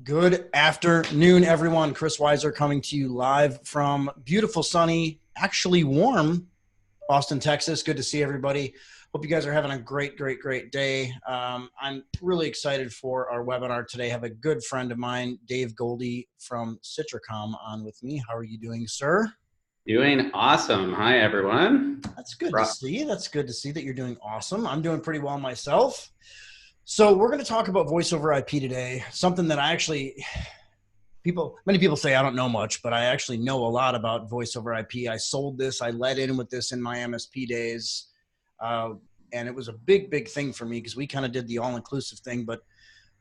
Good afternoon, everyone. Chris Weiser coming to you live from beautiful, sunny, actually warm Austin, Texas. Good to see everybody. Hope you guys are having a great day. I'm really excited for our webinar today. I have a good friend of mine, Dave Goldie from Citricom, on with me. How are you doing, sir? Doing awesome. Hi, everyone. That's good to see. That's good to see that you're doing awesome. I'm doing pretty well myself. So we're going to talk about voice over IP today, something that many people say I don't know much, but I actually know a lot about voice over IP. I sold this, I led in with this in my MSP days. And it was a big thing for me because we kind of did the all-inclusive thing, but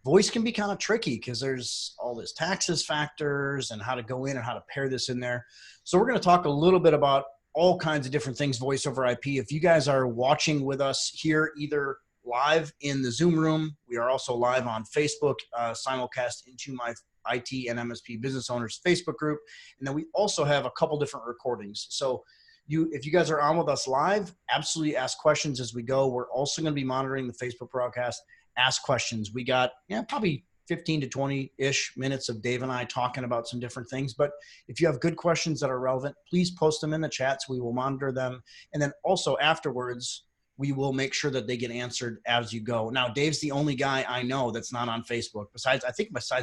voice can be kind of tricky because there's all this taxes factors and how to go in and how to pair this in there. So we're going to talk a little bit about all kinds of different things voice over IP. If you guys are watching with us here, either live in the Zoom room, we are also live on Facebook, simulcast into my IT and MSP business owners Facebook group. And then we also have a couple different recordings. So if you guys are on with us live, absolutely ask questions as we go. We're also going to be monitoring the Facebook broadcast. Ask questions. We got probably 15 to 20-ish minutes of Dave and I talking about some different things. But if you have good questions that are relevant, please post them in the chats. We will monitor them. And then also afterwards, we will make sure that they get answered as you go. Now, Dave's the only guy I know that's not on Facebook. Besides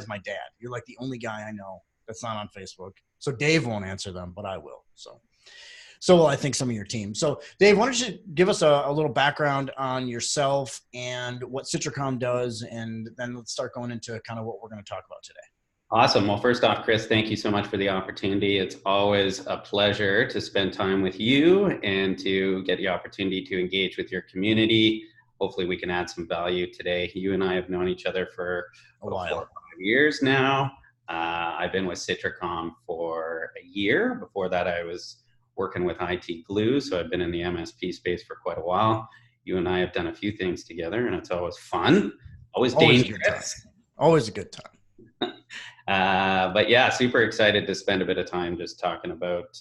my dad. You're like the only guy I know that's not on Facebook. So Dave won't answer them, but I will. So will I think some of your team. So Dave, why don't you give us a little background on yourself and what Citricom does, and then let's start going into kind of what we're going to talk about today. Awesome. Well, first off, Chris, thank you so much for the opportunity. It's always a pleasure to spend time with you and to get the opportunity to engage with your community. Hopefully we can add some value today. You and I have known each other for a while, 4 or 5 years now. I've been with Citricom for a year. Before that, I was working with IT Glue, so I've been in the MSP space for quite a while. You and I have done a few things together, and it's always fun, always dangerous. Always a good time. But yeah, super excited to spend a bit of time just talking about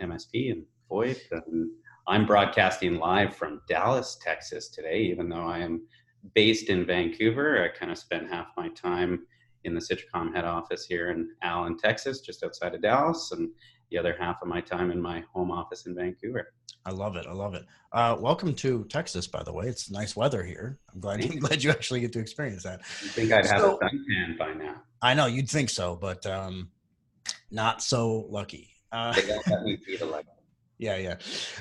MSP and VoIP. And I'm broadcasting live from Dallas, Texas today, even though I am based in Vancouver. I kind of spend half my time in the Citricom head office here in Allen, Texas, just outside of Dallas, and the other half of my time in my home office in Vancouver. I love it. Welcome to Texas, by the way. It's nice weather here. I'm glad you actually get to experience that. You think I'd have a suntan by now? I know you'd think so, but not so lucky. They don't let me be the lucky. Yeah.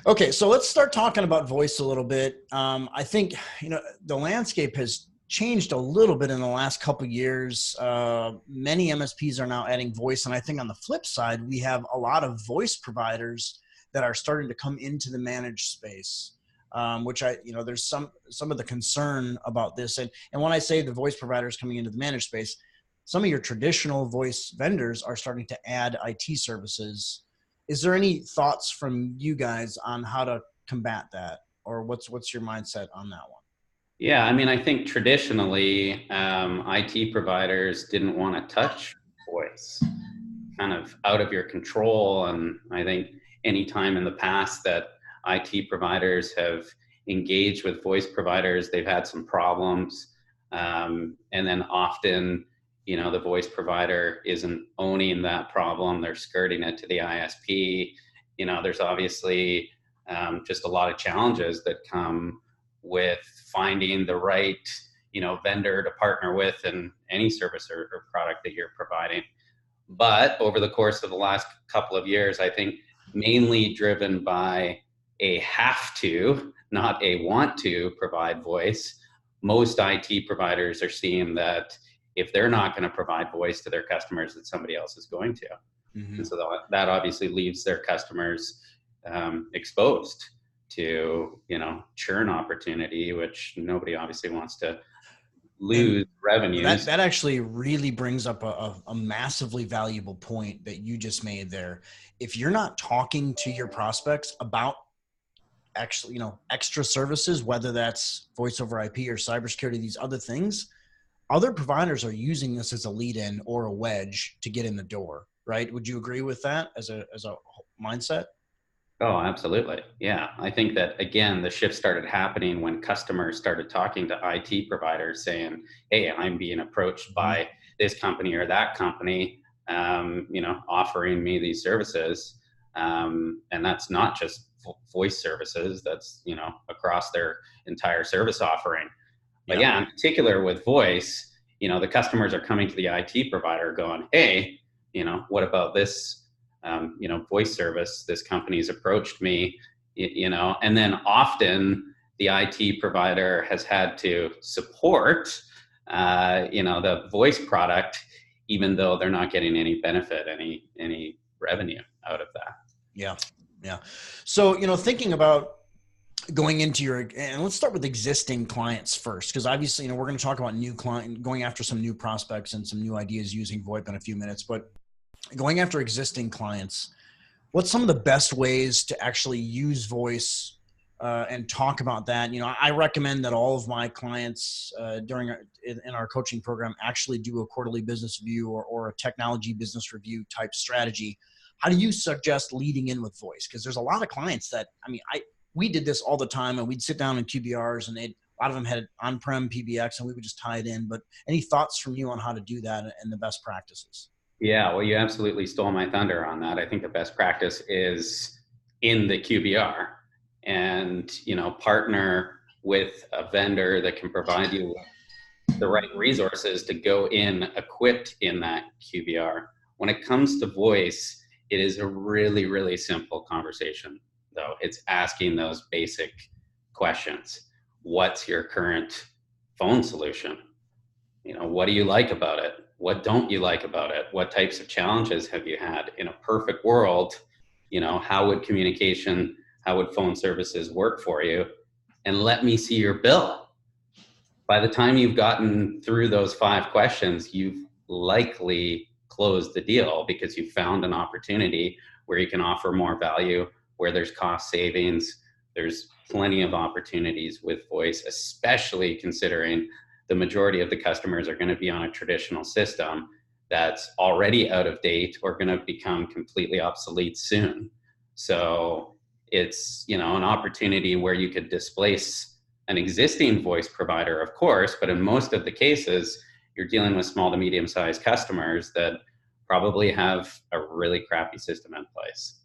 Okay, so let's start talking about voice a little bit. I think the landscape has changed a little bit in the last couple of years. Many MSPs are now adding voice, and I think on the flip side, we have a lot of voice providers that are starting to come into the managed space, which there's some of the concern about this. And when I say the voice providers coming into the managed space, some of your traditional voice vendors are starting to add IT services. Is there any thoughts from you guys on how to combat that, or what's your mindset on that one? Yeah, I mean, I think traditionally, IT providers didn't want to touch voice, kind of out of your control. And I think any time in the past that IT providers have engaged with voice providers, they've had some problems. And then often, the voice provider isn't owning that problem. They're skirting it to the ISP. There's obviously just a lot of challenges that come with finding the right, vendor to partner with in any service or product that you're providing. But over the course of the last couple of years, I think mainly driven by a have to, not a want to provide voice, most IT providers are seeing that if they're not going to provide voice to their customers, that somebody else is going to. Mm-hmm. And so that obviously leaves their customers exposed to churn opportunity, which nobody obviously wants to lose revenues. That actually really brings up a massively valuable point that you just made there. If you're not talking to your prospects about actually extra services, whether that's voice over IP or cybersecurity, these other things, other providers are using this as a lead-in or a wedge to get in the door, right? Would you agree with that as a mindset? Oh, absolutely. Yeah. I think that, again, the shift started happening when customers started talking to IT providers saying, hey, I'm being approached by this company or that company, offering me these services. And that's not just voice services, that's, across their entire service offering. But yeah, in particular with voice, the customers are coming to the IT provider going, hey, what about this, voice service? This company's approached me, and then often the IT provider has had to support, the voice product, even though they're not getting any benefit, any revenue out of that. Yeah. Yeah. So, thinking about going into and let's start with existing clients first, because obviously, we're going to talk about new client, going after some new prospects and some new ideas using VoIP in a few minutes, but going after existing clients, what's some of the best ways to actually use voice and talk about that? I recommend that all of my clients in our coaching program actually do a quarterly business review or a technology business review type strategy. How do you suggest leading in with voice? Because there's a lot of clients that, we did this all the time, and we'd sit down in QBRs, and a lot of them had on-prem PBX, and we would just tie it in. But any thoughts from you on how to do that and the best practices? Yeah, well, you absolutely stole my thunder on that. I think the best practice is in the QBR, and partner with a vendor that can provide you with the right resources to go in equipped in that QBR. When it comes to voice, it is a really, really simple conversation, though. It's asking those basic questions. What's your current phone solution? What do you like about it? What don't you like about it? What types of challenges have you had? In a perfect world, how would phone services work for you? And let me see your bill. By the time you've gotten through those 5 questions, you've likely closed the deal, because you found an opportunity where you can offer more value, where there's cost savings. There's plenty of opportunities with voice, especially considering the majority of the customers are going to be on a traditional system that's already out of date or going to become completely obsolete soon. So it's, an opportunity where you could displace an existing voice provider, of course, but in most of the cases, you're dealing with small to medium-sized customers that probably have a really crappy system in place.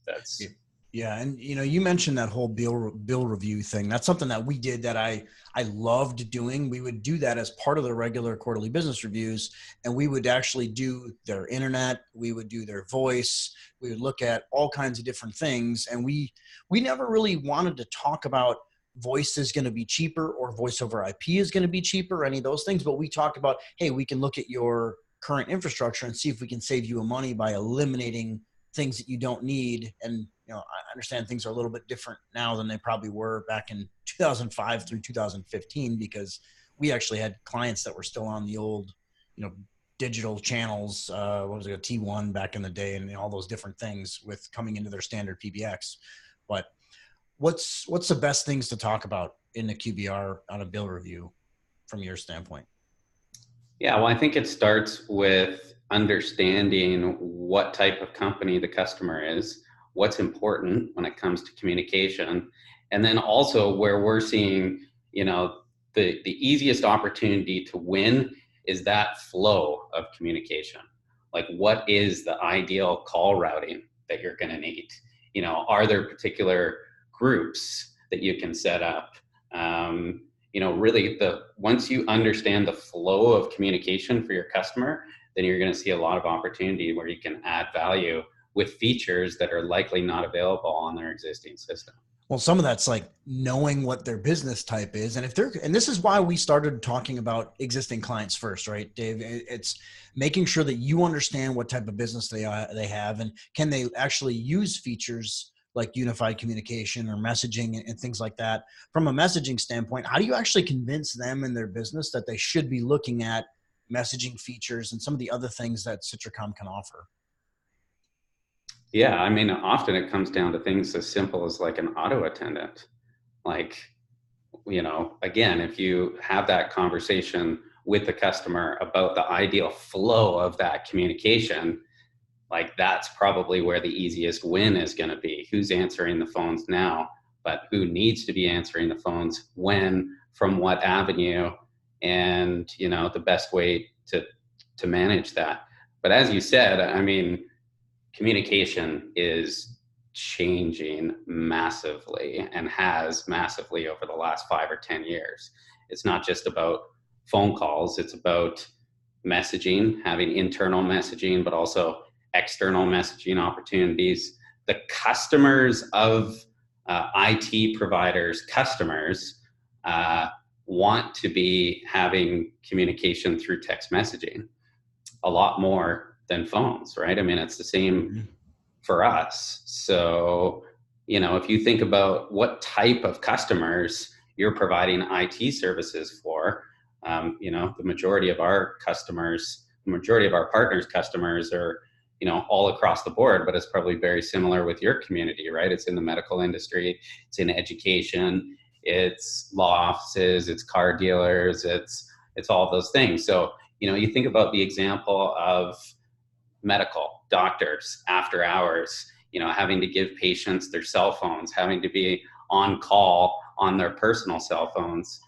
Yeah. And, you mentioned that whole bill review thing. That's something that we did that I loved doing. We would do that as part of the regular quarterly business reviews, and we would actually do their internet. We would do their voice. We would look at all kinds of different things. And we never really wanted to talk about voice is going to be cheaper or voice over IP is going to be cheaper, or any of those things. But we talked about, hey, we can look at your current infrastructure and see if we can save you money by eliminating things that you don't need. And, I understand things are a little bit different now than they probably were back in 2005 through 2015, because we actually had clients that were still on the old, digital channels. What was it, a T1 back in the day, and all those different things with coming into their standard PBX. But what's the best things to talk about in the QBR on a bill review from your standpoint? Yeah, well, I think it starts with understanding what type of company the customer is, what's important when it comes to communication, and then also where we're seeing, the easiest opportunity to win is that flow of communication. Like, what is the ideal call routing that you're going to need? Are there particular groups that you can set up? Really, once you understand the flow of communication for your customer, then you're going to see a lot of opportunity where you can add value with features that are likely not available on their existing system. Well, some of that's like knowing what their business type is. And and this is why we started talking about existing clients first, right, Dave? It's making sure that you understand what type of business they have, and can they actually use features like unified communication or messaging and things like that. From a messaging standpoint, how do you actually convince them in their business that they should be looking at messaging features and some of the other things that Citricom can offer? Yeah, often it comes down to things as simple as like an auto attendant. Like, again, if you have that conversation with the customer about the ideal flow of that communication, like, that's probably where the easiest win is going to be. Who's answering the phones now, but who needs to be answering the phones when, from what avenue, and, the best way to to manage that. But as you said, I mean, communication is changing massively and has massively over the last 5 or 10 years. It's not just about phone calls, it's about messaging, having internal messaging, but also external messaging opportunities. The customers of IT providers, customers, want to be having communication through text messaging a lot more than phones, right? I mean, it's the same for us. So, you know, if you think about what type of customers you're providing IT services for, you know, the majority of our customers, the majority of our partners' customers are, you know, all across the board, but it's probably very similar with your community, right? It's in the medical industry, it's in education, it's law offices, it's car dealers, it's all of those things. So, you know, you think about the example of medical doctors after hours, you know, having to give patients their cell phones, having to be on call on their personal cell phones.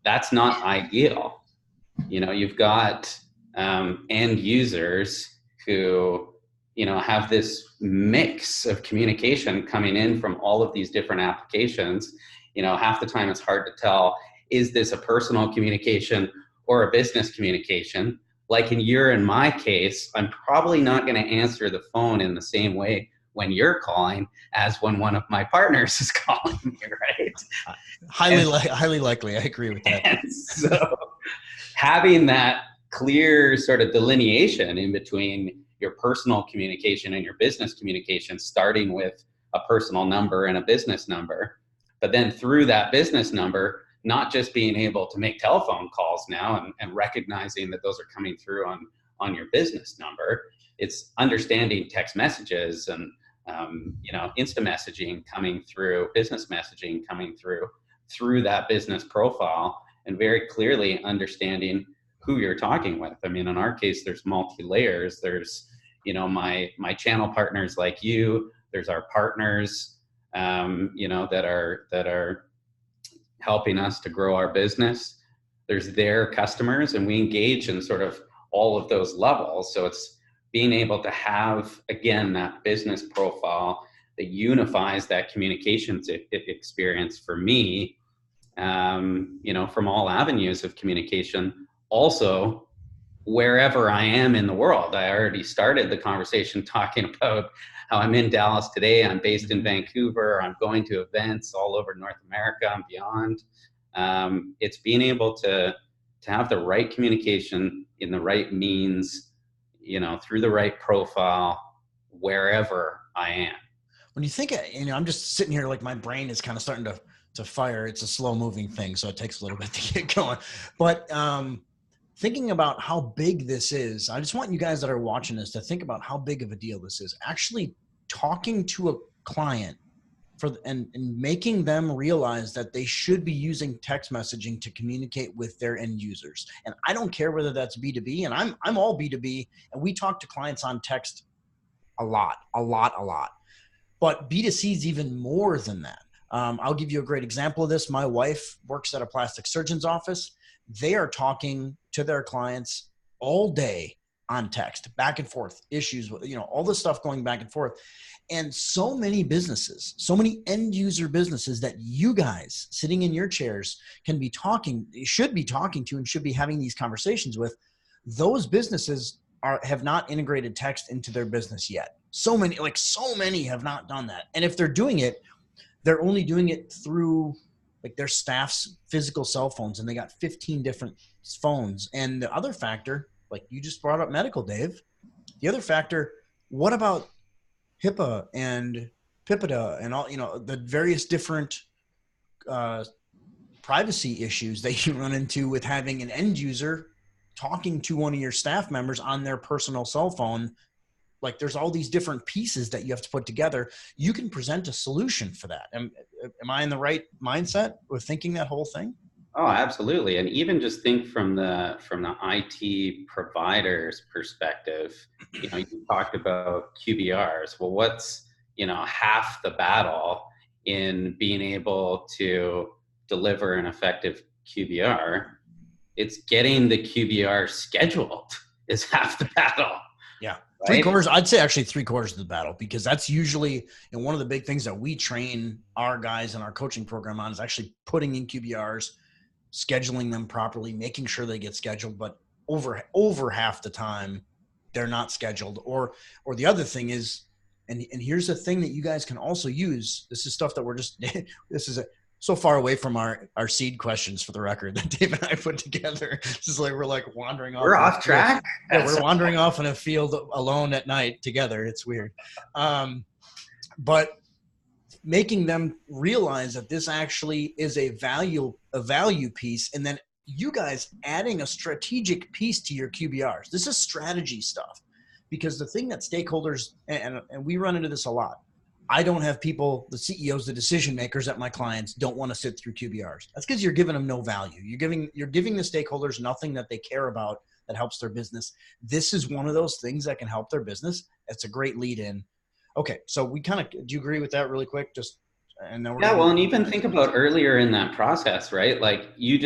That's not ideal. You know, you've got end users who, you know, have this mix of communication coming in from all of these different applications. You know, half the time it's hard to tell, is this a personal communication or a business communication? Like in my case, I'm probably not going to answer the phone in the same way when you're calling as when one of my partners is calling me, right? Highly likely. I agree with that. And so having that clear sort of delineation in between your personal communication and your business communication, starting with a personal number and a business number, but then through that business number, not just being able to make telephone calls now and recognizing that those are coming through on your business number. It's understanding text messages and you know, instant messaging coming through, business messaging coming through that business profile, and very clearly understanding who you're talking with. I mean, in our case, there's multi-layers. There's, you know, my channel partners like you. There's our partners, you know, that are helping us to grow our business. There's their customers, and we engage in sort of all of those levels. So it's being able to have, again, that business profile that unifies that communications experience for me, you know, from all avenues of communication. Also, wherever I am in the world. I already started the conversation talking about how I'm in Dallas today. I'm based in Vancouver. I'm going to events all over North America and beyond. It's being able to have the right communication in the right means, you know, through the right profile, wherever I am. When you think, you know, I'm just sitting here, like my brain is kind of starting to fire. It's a slow moving thing, so it takes a little bit to get going. But thinking about how big this is, I just want you guys that are watching this to think about how big of a deal this is. Actually talking to a client and making them realize that they should be using text messaging to communicate with their end users. And I don't care whether that's B2B, and I'm all B2B, and we talk to clients on text a lot. But B2C is even more than that. I'll give you a great example of this. My wife works at a plastic surgeon's office. They are talking to their clients all day on text, back and forth, issues, you know, all this stuff going back and forth. And so many businesses, so many end user businesses that you guys sitting in your chairs should be talking to and should be having these conversations with, those businesses have not integrated text into their business yet. So many have not done that. And if they're doing it, they're only doing it through like their staff's physical cell phones, and they got 15 different phones. And the other factor, like you just brought up medical, Dave, the other factor, what about HIPAA and PIPEDA and all, you know, the various different privacy issues that you run into with having an end user talking to one of your staff members on their personal cell phone? Like there's all these different pieces that you have to put together. You can present a solution for that. Am I in the right mindset with thinking that whole thing? Oh, absolutely. And even just think from the IT provider's perspective, you know, you talked about QBRs. Well, what's, you know, half the battle in being able to deliver an effective QBR It's getting the QBR scheduled is half the battle. Yeah. Right? I'd say actually 3/4 of the battle, because that's usually, and one of the big things that we train our guys in our coaching program on is actually putting in QBRs, scheduling them properly, making sure they get scheduled. But over half the time they're not scheduled. Or the other thing is, and here's the thing that you guys can also use. This is stuff that we're just, this is so far away from our seed questions, for the record, that Dave and I put together. This is like, we're like wandering off. We're off track. Yeah, we're wandering off in a field alone at night together. It's weird. But making them realize that this actually is a value piece, and then you guys adding a strategic piece to your QBRs. This is strategy stuff, because the thing that stakeholders, and we run into this a lot, I don't have people, the CEOs, the decision makers at my clients don't want to sit through QBRs. That's because you're giving them no value. You're giving the stakeholders nothing that they care about that helps their business. This is one of those things that can help their business. It's a great lead in. Okay, so do you agree with that really quick? And then and even think about earlier in that process, right? Like you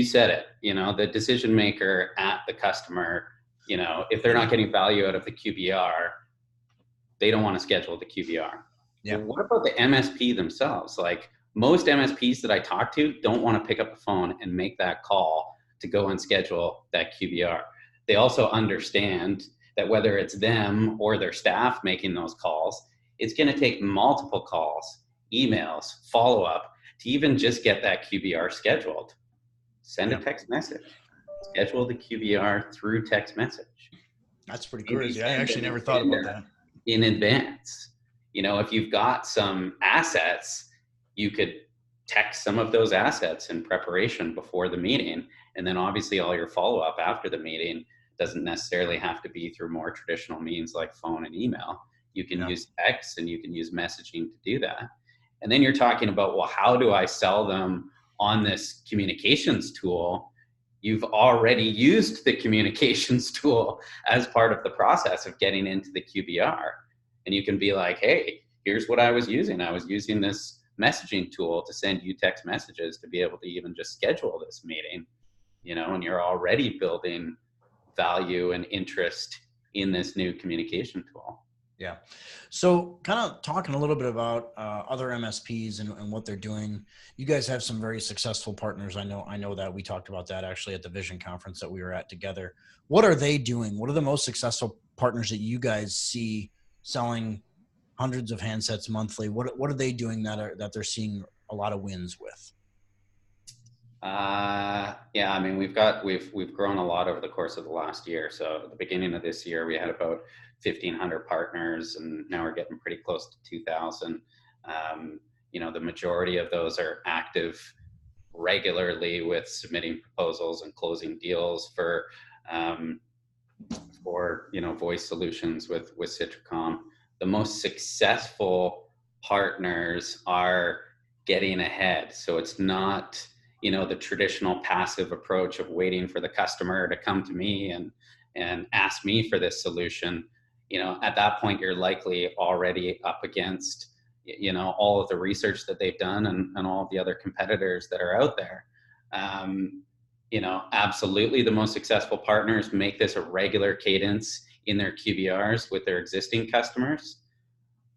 said it, the decision maker at the customer, if they're not getting value out of the QBR, they don't want to schedule the QBR. Yeah. Well, what about the MSP themselves? Like most MSPs that I talk to don't want to pick up the phone and make that call to go and schedule that QBR. They also understand that whether it's them or their staff making those calls, it's going to take multiple calls, emails, follow-up to even just get that QBR scheduled. Send a text message. Schedule the QBR through text message. That's pretty crazy. I actually never thought about that. In advance. If you've got some assets, you could text some of those assets in preparation before the meeting. And then obviously all your follow-up after the meeting doesn't necessarily have to be through more traditional means like phone and email. You can use text and you can use messaging to do that. And then you're talking about, well, how do I sell them on this communications tool? You've already used the communications tool as part of the process of getting into the QBR. And you can be like, hey, here's what I was using. I was using this messaging tool to send you text messages to be able to even just schedule this meeting, and you're already building value and interest in this new communication tool. Yeah. So kind of talking a little bit about other MSPs and what they're doing. You guys have some very successful partners. I know that we talked about that actually at the Vision conference that we were at together. What are they doing? What are the most successful partners that you guys see selling hundreds of handsets monthly? What are they doing that they're seeing a lot of wins with? Yeah, we've grown a lot over the course of the last year. So at the beginning of this year, we had about 1,500 partners, and now we're getting pretty close to 2,000. The majority of those are active regularly with submitting proposals and closing deals for voice solutions with Citricom. The most successful partners are getting ahead. So it's not the traditional passive approach of waiting for the customer to come to me and ask me for this solution. At that point, you're likely already up against, all of the research that they've done and all of the other competitors that are out there. Absolutely the most successful partners make this a regular cadence in their QBRs with their existing customers.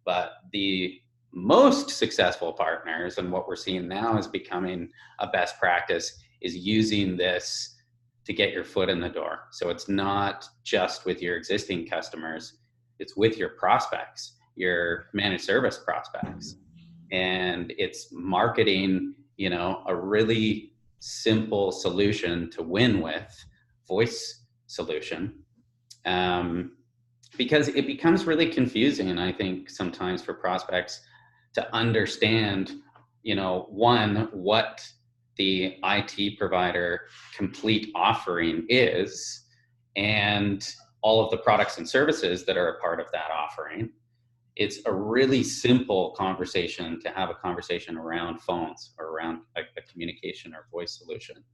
But the most successful partners, and what we're seeing now is becoming a best practice, is using this to get your foot in the door. So it's not just with your existing customers, it's with your prospects, your managed service prospects. And it's marketing, a really simple solution to win with, voice solution. Because it becomes really confusing, I think, sometimes for prospects to understand, one, what the IT provider complete offering is, and all of the products and services that are a part of that offering. It's a really simple conversation to have a conversation around phones or around a communication or voice solution.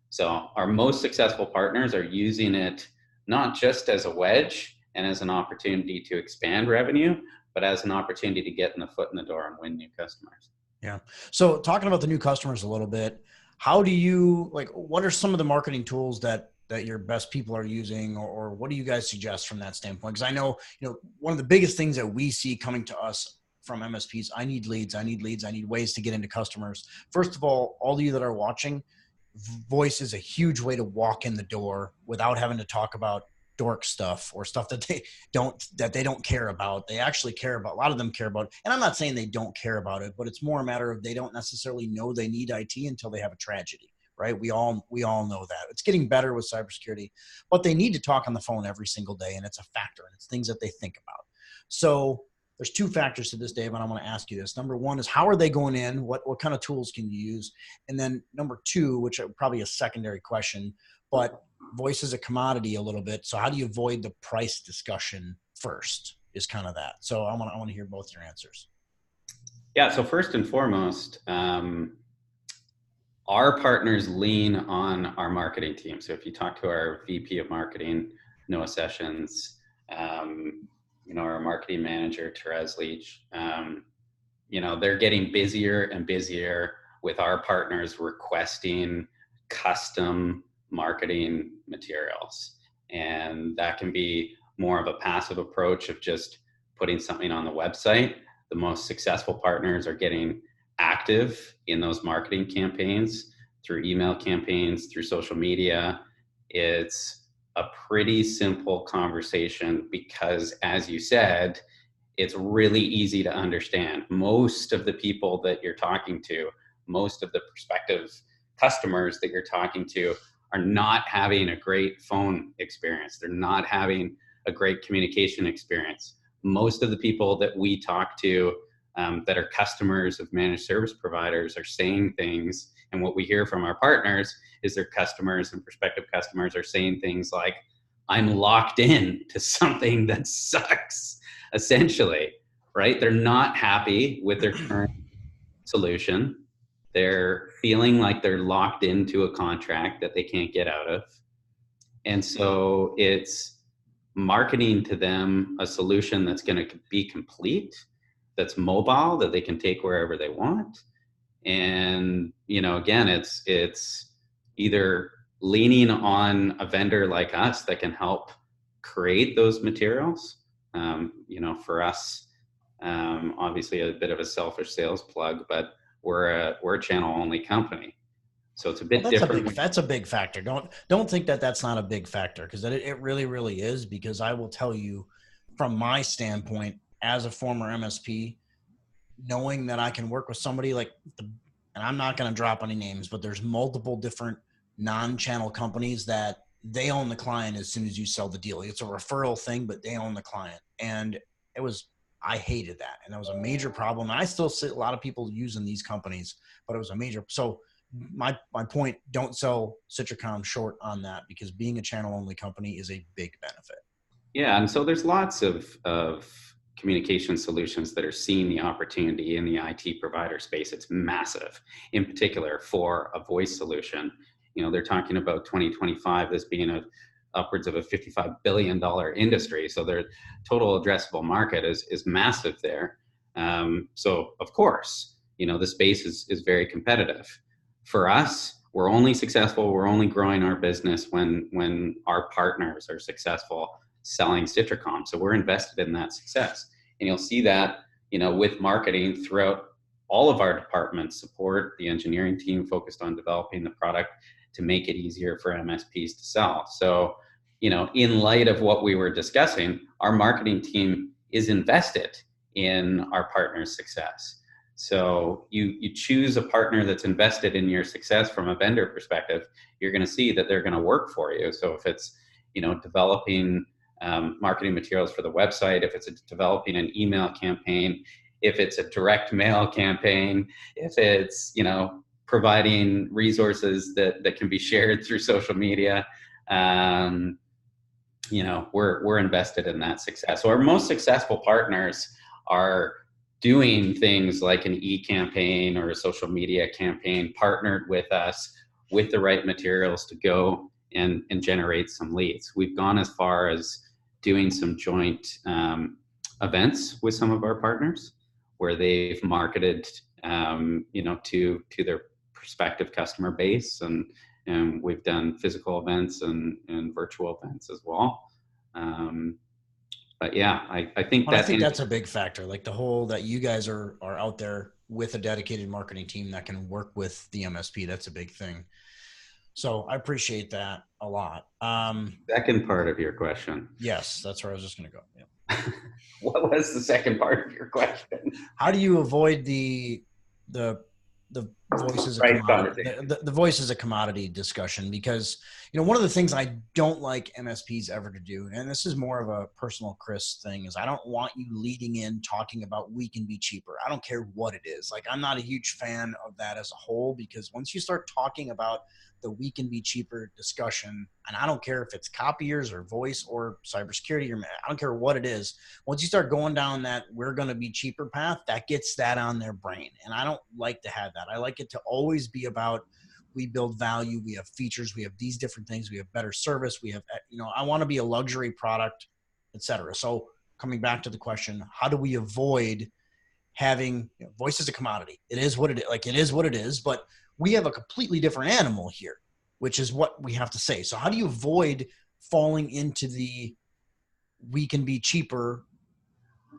So our most successful partners are using it not just as a wedge and as an opportunity to expand revenue, but as an opportunity to get the foot in the door and win new customers. Yeah. So talking about the new customers a little bit, how do you, like, what are some of the marketing tools that your best people are using, or what do you guys suggest from that standpoint? Because I know, one of the biggest things that we see coming to us from MSPs, I need leads, I need ways to get into customers. First of all of you that are watching, voice is a huge way to walk in the door without having to talk about dork stuff or stuff that they don't care about. They actually care about, a lot of them care about, and I'm not saying they don't care about it, but it's more a matter of they don't necessarily know they need IT until they have a tragedy, right? We all know that. It's getting better with cybersecurity, but they need to talk on the phone every single day, and it's a factor, and it's things that they think about. So there's two factors to this, Dave, and I want to ask you this. Number one is, how are they going in? What kind of tools can you use? And then number two, which are probably a secondary question, but voice is a commodity a little bit. So how do you avoid the price discussion first, is kind of that. So I want to hear both your answers. Yeah. So first and foremost, our partners lean on our marketing team. So if you talk to our VP of marketing, Noah Sessions, our marketing manager, Therese Leach, they're getting busier and busier with our partners requesting custom marketing materials. And that can be more of a passive approach of just putting something on the website. The most successful partners are getting active in those marketing campaigns through email campaigns, through social media. It's a pretty simple conversation because, as you said, it's really easy to understand. Most of the people that you're talking to, most of the prospective customers that you're talking to, are not having a great phone experience. They're not having a great communication experience. Most of the people that we talk to that are customers of managed service providers are saying things, and what we hear from our partners is their customers and prospective customers are saying things like, I'm locked in to something that sucks, essentially, right? They're not happy with their current solution. They're feeling like they're locked into a contract that they can't get out of. And so it's marketing to them a solution that's going to be complete, that's mobile, that they can take wherever they want. And, again, it's either leaning on a vendor like us that can help create those materials. For us, obviously a bit of a selfish sales plug, but we're a channel only company. So it's a bit different. That's a big factor. Don't think that that's not a big factor, because it really, really is. Because I will tell you, from my standpoint as a former MSP, knowing that I can work with somebody like and I'm not going to drop any names, but there's multiple different non-channel companies that they own the client as soon as you sell the deal. It's a referral thing, but they own the client. And I hated that. And that was a major problem. And I still see a lot of people using these companies, but it was a major. So my point, don't sell Citricom short on that, because being a channel only company is a big benefit. Yeah. And so there's lots of communication solutions that are seeing the opportunity in the IT provider space. It's massive, in particular for a voice solution. They're talking about 2025, this being upwards of a $55 billion industry. So their total addressable market is massive there. So of course, the space is very competitive. For us, we're only successful, we're only growing our business when our partners are successful selling Citricom. So we're invested in that success. And you'll see that, with marketing throughout all of our departments, support, the engineering team focused on developing the product to make it easier for MSPs to sell. So, in light of what we were discussing, our marketing team is invested in our partners' success. So you choose a partner that's invested in your success from a vendor perspective, you're going to see that they're going to work for you. So if it's, developing marketing materials for the website, if it's developing an email campaign, if it's a direct mail campaign, if it's, providing resources that can be shared through social media, we're invested in that success. So our most successful partners are doing things like an e-campaign or a social media campaign partnered with us with the right materials to go and generate some leads. We've gone as far as doing some joint events with some of our partners where they've marketed, to their prospective customer base, and we've done physical events and virtual events as well. But yeah, I think And I think that's a big factor. Like the whole that you guys are out there with a dedicated marketing team that can work with the MSP. That's a big thing. So I appreciate that a lot. Second part of your question. Yes, that's where I was just going to go. Yeah. What was the second part of your question? How do you avoid the voice as a commodity, the voice as a commodity discussion? Because, you know, one of the things I don't like MSPs ever to do, and this is more of a personal Chris thing, is I don't want you leading in talking about we can be cheaper. I don't care what it is. Like, I'm not a huge fan of that as a whole, because once you start talking about the we can be cheaper discussion, and I don't care if it's copiers or voice or cybersecurity, or I don't care what it is. Once you start going down that we're going to be cheaper path, that gets that on their brain. And I don't like to have that. I like it to always be about, we build value, we have features, we have these different things, we have better service, we have, you know, I want to be a luxury product, etc. So coming back to the question, how do we avoid having, you know, voice as a commodity? It is what it is. Like, it is what it is, but we have a completely different animal here, which is what we have to say. So how do you avoid falling into the we can be cheaper,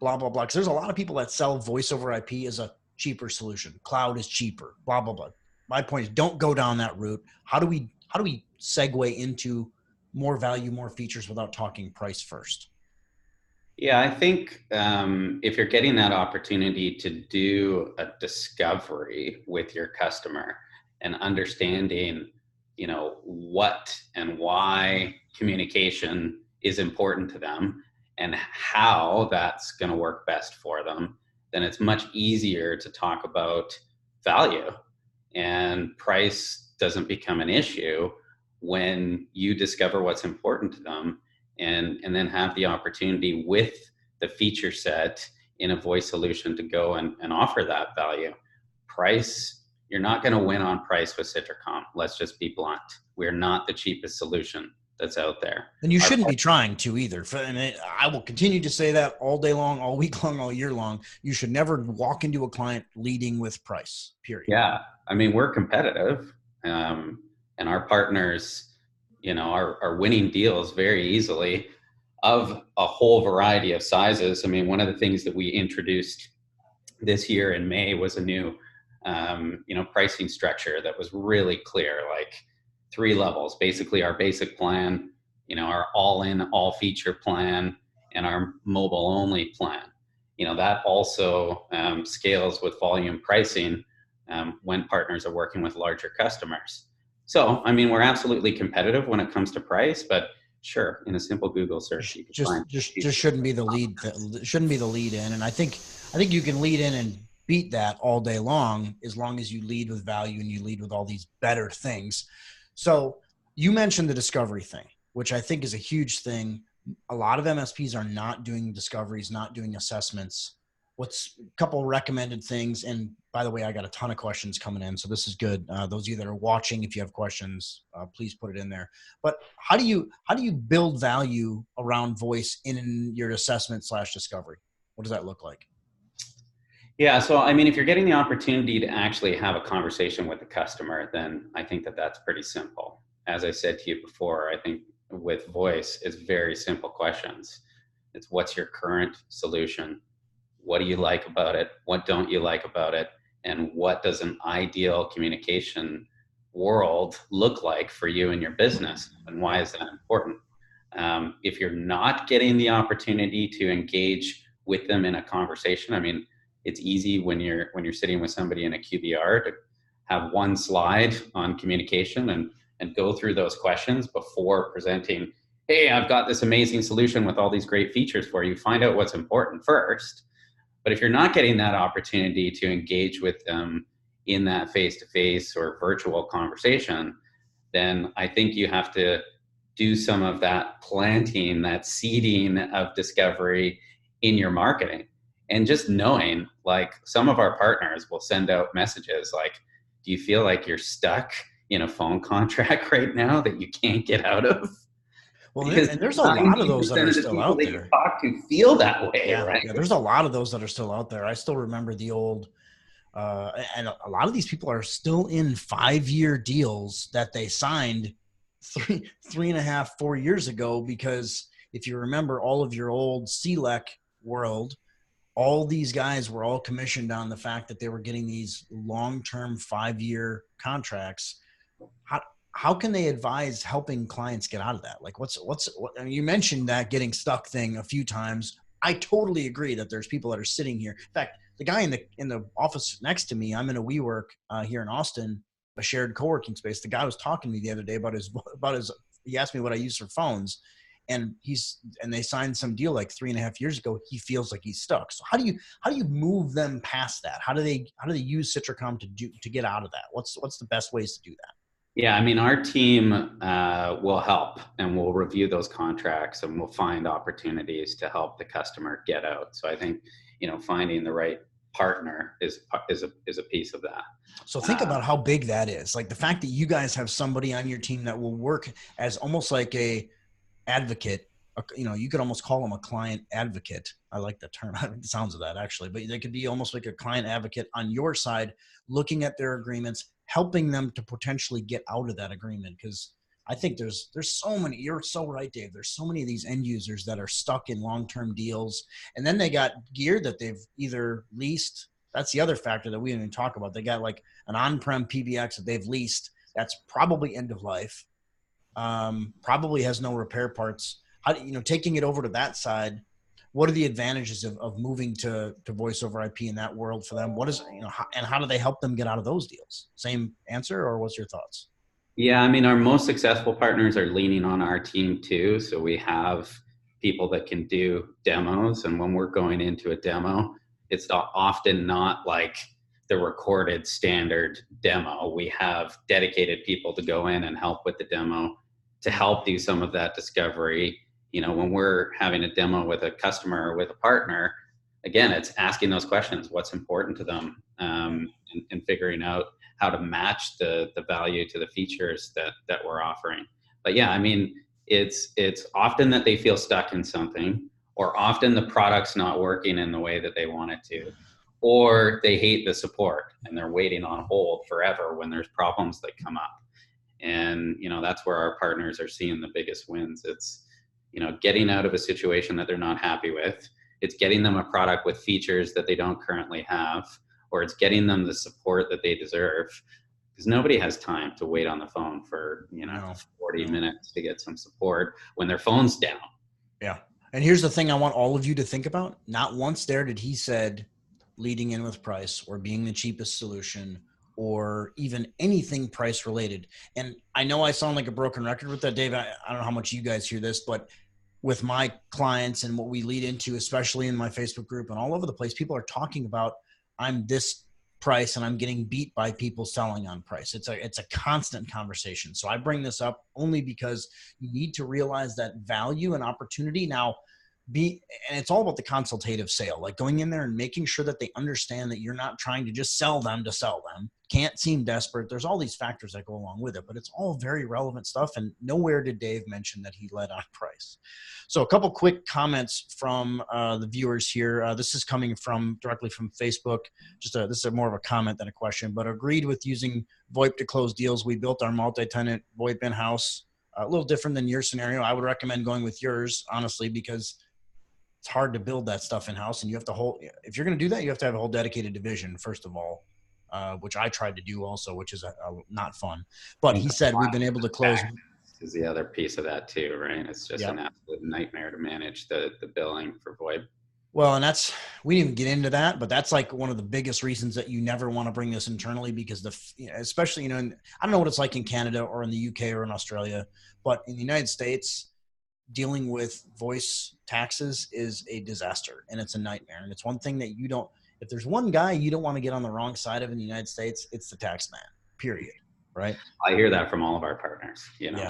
blah, blah, blah? Because there's a lot of people that sell voice over IP as a cheaper solution. Cloud is cheaper, blah, blah, blah. My point is, don't go down that route. How do we segue into more value, more features without talking price first? Yeah, I think if you're getting that opportunity to do a discovery with your customer and understanding, you know, what and why communication is important to them and how that's going to work best for them, then it's much easier to talk about value, and price doesn't become an issue when you discover what's important to them and then have the opportunity with the feature set in a voice solution to go and offer that value. Price, you're not going to win on price with Citricom. Let's just be blunt. We're not the cheapest solution that's out there. And you shouldn't be trying to either. And I will continue to say that all day long, all week long, all year long. You should never walk into a client leading with price, period. Yeah. I mean, we're competitive, and our partners, you know, are winning deals very easily of a whole variety of sizes. I mean, one of the things that we introduced this year in May was a new, you know, pricing structure that was really clear, like 3 levels, basically our basic plan, you know, our all-in, all-feature plan, and our mobile-only plan. You know, that also scales with volume pricing when partners are working with larger customers. So, I mean, we're absolutely competitive when it comes to price, but sure, in a simple Google search, you can find just shouldn't be the lead. Shouldn't be the lead in, and I think you can lead in and beat that all day long, as long as you lead with value and you lead with all these better things. So you mentioned the discovery thing, which I think is a huge thing. A lot of MSPs are not doing discoveries, not doing assessments. What's a couple recommended things? And by the way, I got a ton of questions coming in, so this is good. Those of you that are watching, if you have questions, please put it in there. But how do you build value around voice in your assessment/discovery? What does that look like? Yeah, so I mean, if you're getting the opportunity to actually have a conversation with the customer, then I think that that's pretty simple. As I said to you before, I think with voice, it's very simple questions. It's, what's your current solution? What do you like about it? What don't you like about it? And what does an ideal communication world look like for you and your business? And why is that important? If you're not getting the opportunity to engage with them in a conversation, I mean, it's easy when you're sitting with somebody in a QBR to have one slide on communication and go through those questions before presenting, hey, I've got this amazing solution with all these great features for you. Find out what's important first. But if you're not getting that opportunity to engage with them in that face-to-face or virtual conversation, then I think you have to do some of that planting, that seeding of discovery in your marketing. And just knowing, like, some of our partners will send out messages like, do you feel like you're stuck in a phone contract right now that you can't get out of? Well, and there's a lot of those that are still out there. Talk to feel that way, yeah, right? Yeah, there's a lot of those that are still out there. I still remember the old And a lot of these people are still in 5-year deals that they signed three and a half, 4 years ago, because if you remember all of your old CLEC world, all these guys were all commissioned on the fact that they were getting these long-term 5-year contracts. How can they advise helping clients get out of that? Like what, I mean, you mentioned that getting stuck thing a few times. I totally agree that there's people that are sitting here. In fact, the guy in the office next to me, I'm in a WeWork here in Austin, a shared co-working space. The guy was talking to me the other day about his, he asked me what I use for phones, and they signed some deal like 3.5 years ago. He feels like he's stuck. So how do you move them past that? How do they use Citricom to get out of that? What's the best ways to do that? Yeah, I mean, our team will help, and we'll review those contracts, and we'll find opportunities to help the customer get out. So I think, finding the right partner is a piece of that. So think about how big that is. Like the fact that you guys have somebody on your team that will work as almost like a advocate. You could almost call them a client advocate. I like the term. I like the sounds of that actually, but they could be almost like a client advocate on your side, looking at their agreements, helping them to potentially get out of that agreement. Because I think there's so many, you're so right, Dave. There's so many of these end users that are stuck in long-term deals, and then they got gear that they've either leased. That's the other factor that we didn't even talk about. They got like an on-prem PBX that they've leased. That's probably end of life. Probably has no repair parts. Taking it over to that side, what are the advantages of moving to voice over IP in that world for them? What is, and how do they help them get out of those deals? Same answer, or what's your thoughts? Yeah, I mean, our most successful partners are leaning on our team too. So we have people that can do demos. And when we're going into a demo, it's often not like the recorded standard demo. We have dedicated people to go in and help with the demo, to help do some of that discovery. When we're having a demo with a customer or with a partner, again, it's asking those questions: what's important to them, and figuring out how to match the value to the features that we're offering. But yeah, I mean, it's often that they feel stuck in something, or often the product's not working in the way that they want it to, or they hate the support and they're waiting on hold forever when there's problems that come up. And that's where our partners are seeing the biggest wins. It's getting out of a situation that they're not happy with. It's getting them a product with features that they don't currently have, or it's getting them the support that they deserve, because nobody has time to wait on the phone for 40 minutes to get some support when their phone's down. Yeah. And here's the thing I want all of you to think about. Not once there did he said leading in with price or being the cheapest solution or even anything price related. And I know I sound like a broken record with that, Dave. I don't know how much you guys hear this, but with my clients and what we lead into, especially in my Facebook group and all over the place, people are talking about, I'm this price and I'm getting beat by people selling on price. It's a constant conversation. So I bring this up only because you need to realize that value and opportunity now and it's all about the consultative sale, like going in there and making sure that they understand that you're not trying to just sell them to sell them. Can't seem desperate. There's all these factors that go along with it, but it's all very relevant stuff. And nowhere did Dave mention that he led on price. So a couple quick comments from the viewers here. This is coming directly from Facebook. This is more of a comment than a question, but agreed with using VoIP to close deals. We built our multi-tenant VoIP in-house. A little different than your scenario. I would recommend going with yours, honestly, because it's hard to build that stuff in-house, and you have to if you're going to do that, you have to have a whole dedicated division, first of all, which I tried to do also, which is not fun. But he said we've been able to close. Is the other piece of that too, right? It's just an absolute nightmare to manage the billing for VoIP. Well, and we didn't get into that, but that's like one of the biggest reasons that you never want to bring this internally, because especially, I don't know what it's like in Canada or in the UK or in Australia, but in the United States, dealing with voice taxes is a disaster and it's a nightmare. And it's one thing that if there's one guy you don't want to get on the wrong side of in the United States, it's the tax man, period. Right. I hear that from all of our partners,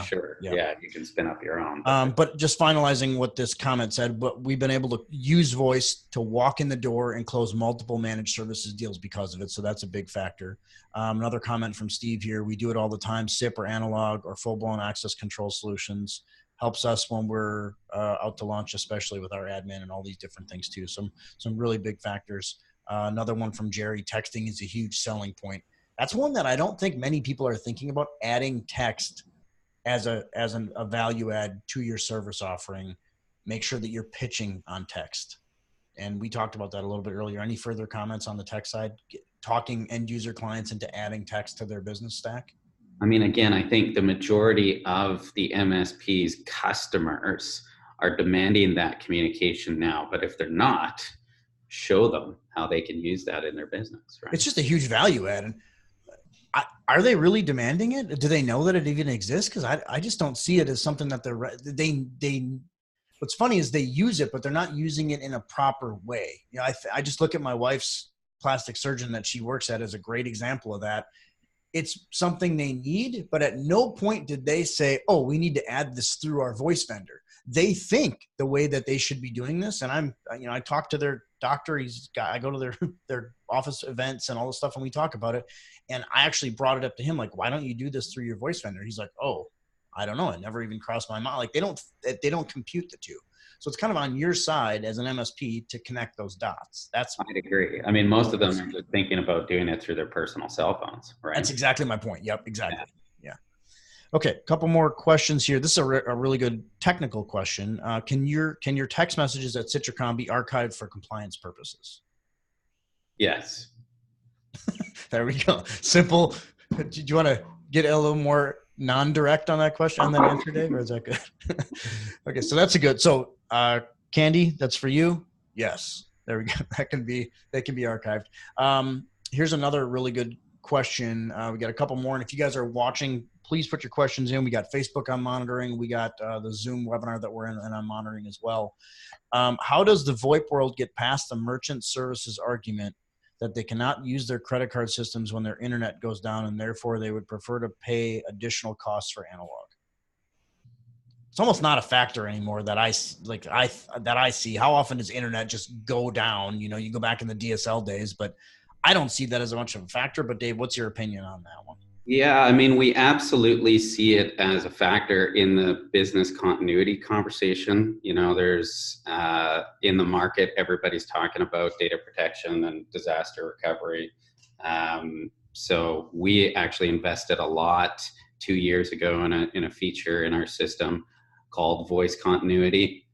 sure. Yeah. You can spin up your own. But just finalizing what this comment said, but we've been able to use voice to walk in the door and close multiple managed services deals because of it. So that's a big factor. Another comment from Steve here. We do it all the time. SIP or analog or full blown access control solutions helps us when we're out to launch, especially with our admin and all these different things too. Some really big factors. Another one from Jerry, texting is a huge selling point. That's one that I don't think many people are thinking about, adding text as a value add to your service offering. Make sure that you're pitching on text. And we talked about that a little bit earlier. Any further comments on the tech side, talking end user clients into adding text to their business stack? I mean, again, I think the majority of the MSP's customers are demanding that communication now, but if they're not, show them how they can use that in their business, right? It's just a huge value add. And are they really demanding it? Do they know that it even exists? Because I just don't see it as something that they what's funny is they use it, but they're not using it in a proper way. You know, I just look at my wife's plastic surgeon that she works at as a great example of that. It's something they need, but at no point did they say, oh, we need to add this through our voice vendor. They think the way that they should be doing this. And I talk to their doctor. I go to their office events and all this stuff, and we talk about it. And I actually brought it up to him, like, why don't you do this through your voice vendor? He's like, oh, I don't know. It never even crossed my mind. Like they don't compute the two. So it's kind of on your side as an MSP to connect those dots. I'd agree. I mean, most of them are just thinking about doing it through their personal cell phones, right? That's exactly my point. Yep, exactly. Yeah. Okay, a couple more questions here. This is a really good technical question. Can your text messages at Citricom be archived for compliance purposes? Yes. There we go. Simple. Do you want to get a little more non-direct on that question, on that answer, Dave, or is that good? Okay, so that's a good. So, Candy, that's for you. Yes, there we go. They can be archived. Here's another really good question. We got a couple more, and if you guys are watching, please put your questions in. We got Facebook on monitoring. We got the Zoom webinar that we're in and I'm monitoring as well. How does the VoIP world get past the merchant services argument that they cannot use their credit card systems when their internet goes down, and therefore they would prefer to pay additional costs for analog? It's almost not a factor anymore that I see. How often does internet just go down? You know, you go back in the DSL days, but I don't see that as much of a factor. But Dave, what's your opinion on that one? Yeah, I mean, we absolutely see it as a factor in the business continuity conversation. You know, there's in the market, everybody's talking about data protection and disaster recovery. So we actually invested a lot 2 years ago in a feature in our system called voice continuity.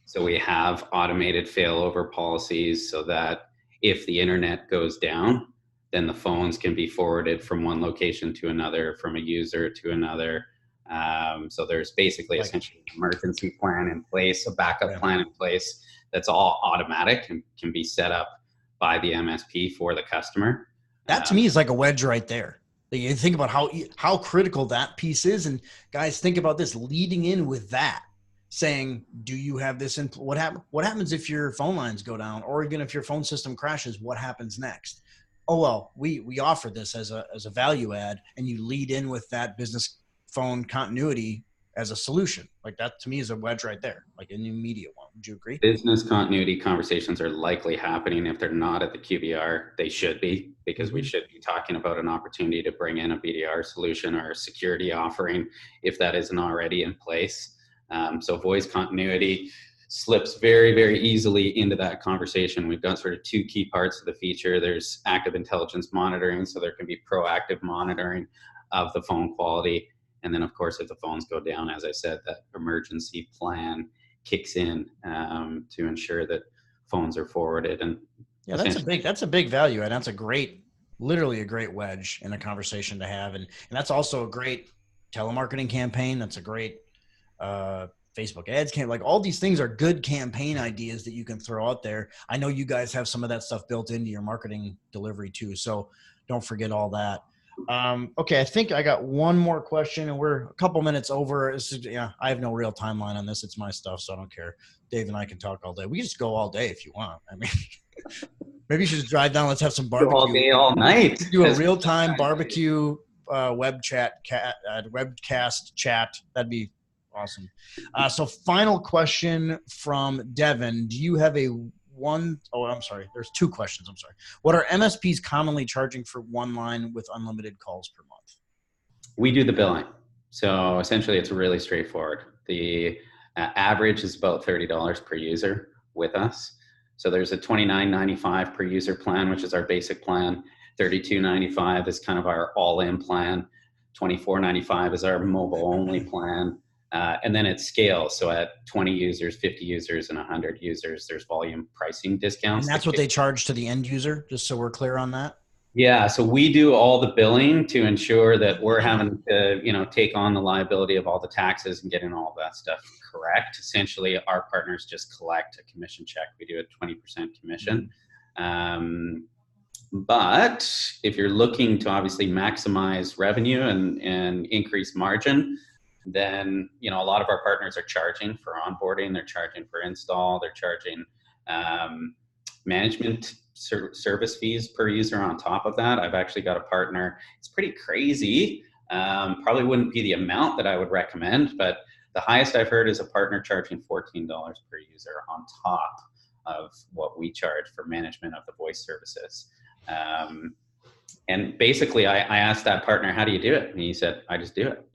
So we have automated failover policies so that if the internet goes down, then the phones can be forwarded from one location to another, from a user to another. So there's basically essentially an emergency plan in place, a backup plan in place that's all automatic and can be set up by the MSP for the customer. That to me is like a wedge right there. You think about how critical that piece is. And guys, think about this, leading in with that, saying, do you have this in? What happens if your phone lines go down, or even if your phone system crashes? What happens next? Oh, well, we offer this as a value add, and you lead in with that business phone continuity as a solution. Like that to me is a wedge right there, like an immediate one. Would you agree? Business continuity conversations are likely happening. If they're not at the QBR, they should be, because we should be talking about an opportunity to bring in a BDR solution or a security offering if that isn't already in place. So voice continuity slips very, very easily into that conversation. We've got sort of two key parts of the feature. There's active intelligence monitoring, so there can be proactive monitoring of the phone quality. And then, of course, if the phones go down, as I said, that emergency plan kicks in to ensure that phones are forwarded. And yeah, that's a big value, and that's literally a great wedge in a conversation to have. And that's also a great telemarketing campaign. That's a great Facebook ads campaign. Like all these things are good campaign ideas that you can throw out there. I know you guys have some of that stuff built into your marketing delivery too. So don't forget all that. Okay, I think I got one more question, and we're a couple minutes over. I have no real timeline on this. It's my stuff, so I don't care. Dave and I can talk all day. We can just go all day if you want. I mean, maybe you should just drive down. Let's have some barbecue. All day, all night. Do a real-time barbecue webcast chat. That'd be awesome. So final question from Devin. Do you have there's two questions. I'm sorry. What are MSPs commonly charging for one line with unlimited calls per month? We do the billing. So essentially it's really straightforward. The average is about $30 per user with us. So there's a $29.95 per user plan, which is our basic plan. $32.95 is kind of our all-in plan. $24.95 is our mobile-only plan. And then it scales. So at 20 users, 50 users, and 100 users, there's volume pricing discounts. And that's what they charge to the end user, just so we're clear on that? Yeah, so we do all the billing to ensure that we're having to, take on the liability of all the taxes and getting all that stuff correct. Essentially, our partners just collect a commission check. We do a 20% commission. But if you're looking to obviously maximize revenue and increase margin, then a lot of our partners are charging for onboarding, they're charging for install, they're charging management service fees per user on top of that. I've actually got a partner, it's pretty crazy. Probably wouldn't be the amount that I would recommend, but the highest I've heard is a partner charging $14 per user on top of what we charge for management of the voice services. And basically I asked that partner, how do you do it? And he said, I just do it.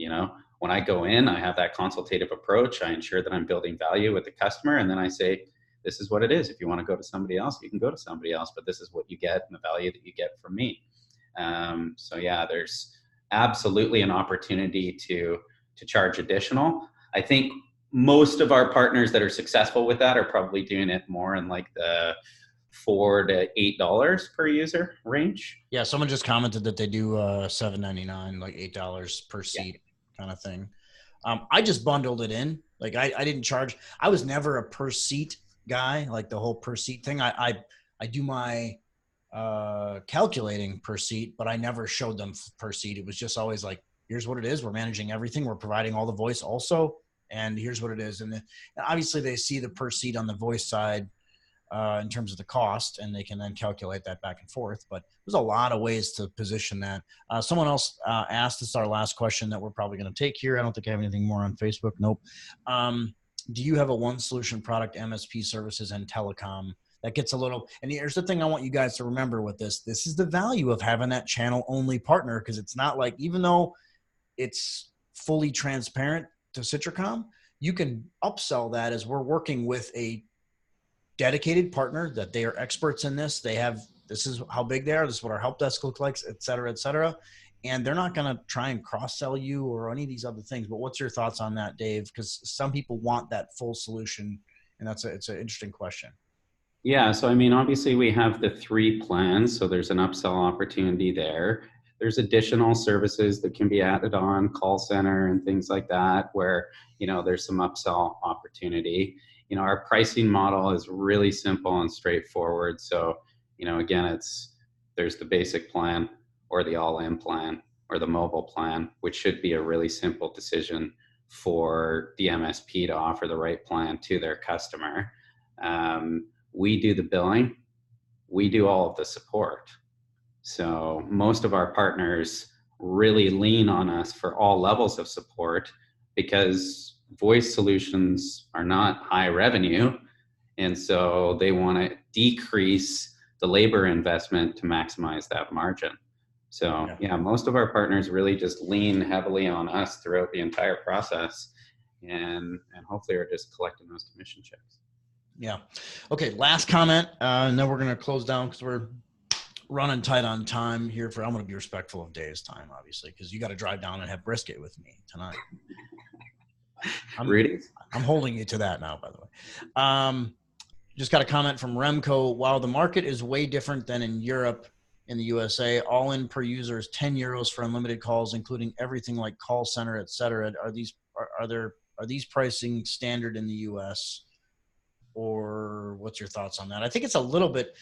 When I go in, I have that consultative approach. I ensure that I'm building value with the customer. And then I say, this is what it is. If you want to go to somebody else, you can go to somebody else, but this is what you get and the value that you get from me. So yeah, there's absolutely an opportunity to charge additional. I think most of our partners that are successful with that are probably doing it more in like the $4 to $8 per user range. Yeah, someone just commented that they do $7.99, like $8 per seat kind of thing. I just bundled it in. Like I didn't charge. I was never a per seat guy, like the whole per seat thing. I do my calculating per seat, but I never showed them per seat. It was just always like, here's what it is. We're managing everything. We're providing all the voice also, and here's what it is. And obviously they see the per seat on the voice side in terms of the cost, and they can then calculate that back and forth. But there's a lot of ways to position that. Someone else asked, this is our last question that we're probably going to take here. I don't think I have anything more on Facebook. Nope. Do you have a one solution product, MSP services and telecom? That gets a little, and here's the thing I want you guys to remember with this. This is the value of having that channel only partner, because it's not like, even though it's fully transparent to Citricom, you can upsell that as we're working with a dedicated partner that they are experts in this. They have, this is how big they are. This is what our help desk looks like, et cetera, et cetera. And they're not going to try and cross-sell you or any of these other things. But what's your thoughts on that, Dave? Because some people want that full solution, and it's an interesting question. Yeah, so I mean, obviously we have the 3 plans, so there's an upsell opportunity there. There's additional services that can be added on, call center and things like that, where, there's some upsell opportunity. Our pricing model is really simple and straightforward. So, again, there's the basic plan or the all-in plan or the mobile plan, which should be a really simple decision for the MSP to offer the right plan to their customer. We do the billing. We do all of the support. So most of our partners really lean on us for all levels of support, because voice solutions are not high revenue. And so they want to decrease the labor investment to maximize that margin. So yeah, most of our partners really just lean heavily on us throughout the entire process, and hopefully are just collecting those commission checks. Yeah. Okay. Last comment. And then we're going to close down because we're running tight on time here. I'm going to be respectful of Dave's time, obviously, because you got to drive down and have brisket with me tonight. I'm holding you to that now, by the way. Just got a comment from Remco. While the market is way different than in Europe, in the USA, all in per user is 10 euros for unlimited calls, including everything like call center, et cetera. Are these pricing standard in the US, or what's your thoughts on that? I think it's a little bit,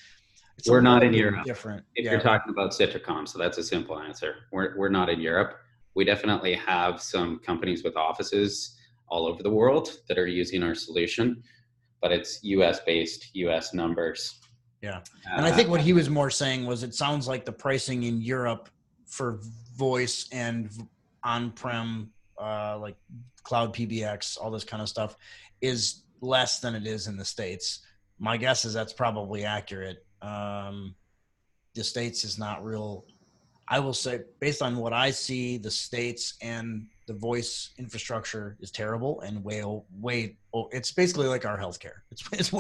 we're not in Europe. Different. If you're talking about Citricom, so that's a simple answer. We're not in Europe. We definitely have some companies with offices all over the world that are using our solution, but it's US based, US numbers. Yeah. And I think what he was more saying was, it sounds like the pricing in Europe for voice and on-prem, like cloud PBX, all this kind of stuff, is less than it is in the States. My guess is that's probably accurate. The States is not real. I will say, based on what I see, the States and the voice infrastructure is terrible and it's basically like our healthcare. It's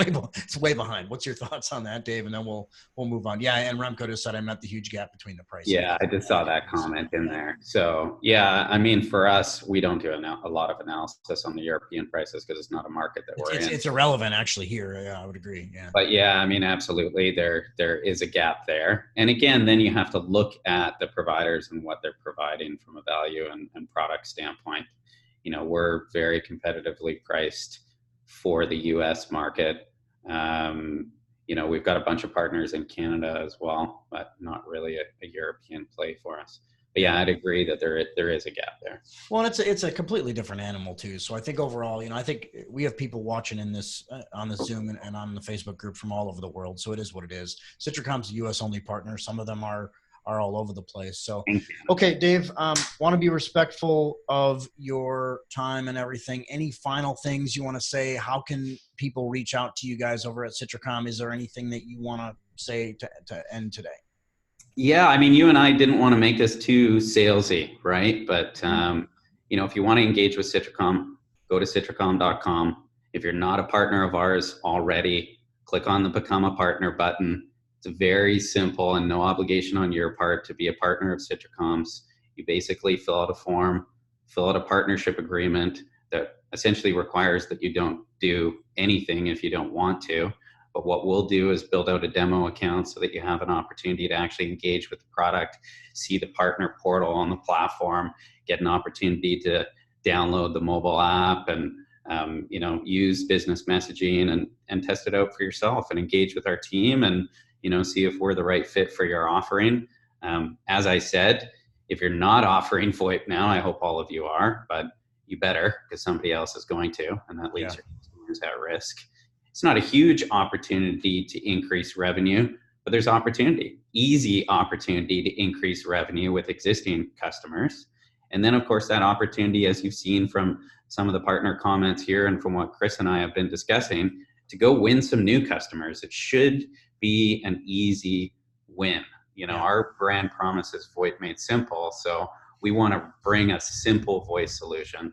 way behind. What's your thoughts on that, Dave? And then we'll move on. Yeah, and Remco just said I meant the huge gap between the pricing. Yeah, I just saw that comment in there. So yeah, I mean, for us, we don't do a lot of analysis on the European prices because it's not a market that we're in. It's irrelevant actually here. Yeah, I would agree. Yeah. But yeah, I mean, absolutely, there is a gap there. And again, then you have to look at the providers and what they're providing from a value and product standpoint. You know, we're very competitively priced for the US market. You know, we've got a bunch of partners in Canada as well, but not really a European play for us. But yeah, I'd agree that there is a gap there. Well, it's a completely different animal too. So I think overall, you know, I think we have people watching in this on the Zoom and on the Facebook group from all over the world. So it is what it is. Citricom's a US only partner. Some of them are all over the place. So, okay, Dave, want to be respectful of your time and everything. Any final things you want to say? How can people reach out to you guys over at Citricom? Is there anything that you want to say to end today? Yeah, I mean, you and I didn't want to make this too salesy, right? But, you know, if you want to engage with Citricom, go to citricom.com. If you're not a partner of ours already, click on the Become a Partner button. It's very simple and no obligation on your part to be a partner of Citricom's. You basically fill out a form, fill out a partnership agreement that essentially requires that you don't do anything if you don't want to. But what we'll do is build out a demo account so that you have an opportunity to actually engage with the product, see the partner portal on the platform, get an opportunity to download the mobile app and you know, use business messaging and test it out for yourself and engage with our team and, you know, see if we're the right fit for your offering. As I said, if you're not offering VoIP now, I hope all of you are, but you better, because somebody else is going to, and that leaves your customers at risk. It's not a huge opportunity to increase revenue, but there's opportunity, easy opportunity to increase revenue with existing customers. And then of course that opportunity, as you've seen from some of the partner comments here and from what Chris and I have been discussing, to go win some new customers. It should be an easy win. You know, our brand promise is VoIP made simple. So we want to bring a simple voice solution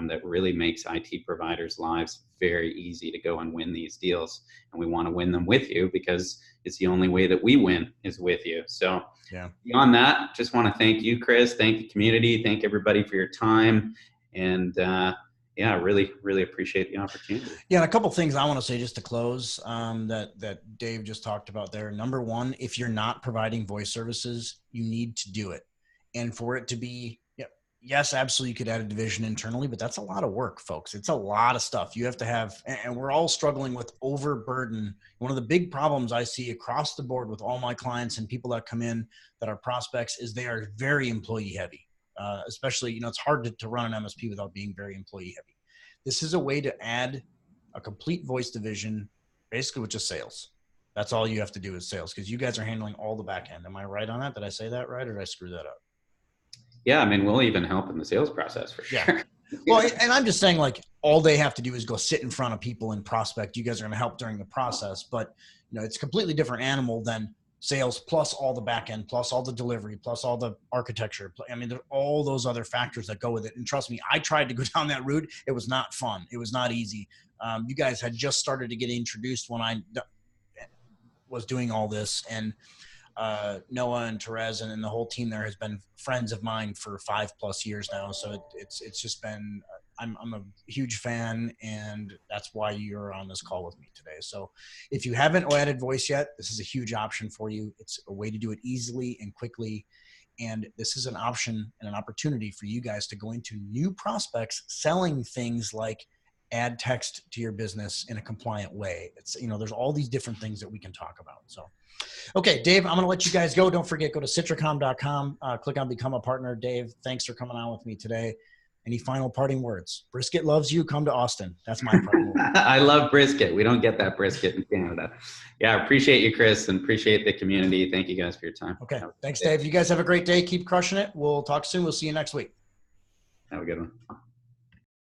that really makes IT providers' lives very easy to go and win these deals. And we want to win them with you because it's the only way that we win is with you. So beyond that, just want to thank you, Chris, thank the community, thank everybody for your time. And yeah, really, really appreciate the opportunity. Yeah, and a couple things I want to say just to close that Dave just talked about there. Number one, if you're not providing voice services, you need to do it. And for it to be, yes, absolutely, you could add a division internally, but that's a lot of work, folks. It's a lot of stuff. You have to have, and we're all struggling with overburden. One of the big problems I see across the board with all my clients and people that come in that are prospects is they are very employee heavy. Especially, you know, it's hard to run an MSP without being very employee heavy. This is a way to add a complete voice division, basically with just sales. That's all you have to do is sales, because you guys are handling all the back end. Am I right on that? Did I say that right, or did I screw that up? Yeah, I mean, we'll even help in the sales process for sure. Yeah. Well, and I'm just saying, like, all they have to do is go sit in front of people and prospect. You guys are going to help during the process, but you know, it's a completely different animal than sales plus all the back end, plus all the delivery, plus all the architecture. I mean, there are all those other factors that go with it. And trust me, I tried to go down that route. It was not fun. It was not easy. You guys had just started to get introduced when I was doing all this, and Noah and Therese and the whole team there has been friends of mine for 5+ years now. So it's just been, I'm a huge fan, and that's why you're on this call with me today. So if you haven't added voice yet, this is a huge option for you. It's a way to do it easily and quickly. And this is an option and an opportunity for you guys to go into new prospects selling things like add text to your business in a compliant way. It's, you know, there's all these different things that we can talk about. So, okay, Dave, I'm going to let you guys go. Don't forget, go to citricom.com, click on Become a Partner. Dave, thanks for coming on with me today. Any final parting words? Brisket loves you. Come to Austin. That's my parting word. I love brisket. We don't get that brisket in Canada. Yeah, appreciate you, Chris, and appreciate the community. Thank you guys for your time. Okay, thanks, Dave. You guys have a great day. Keep crushing it. We'll talk soon. We'll see you next week. Have a good one.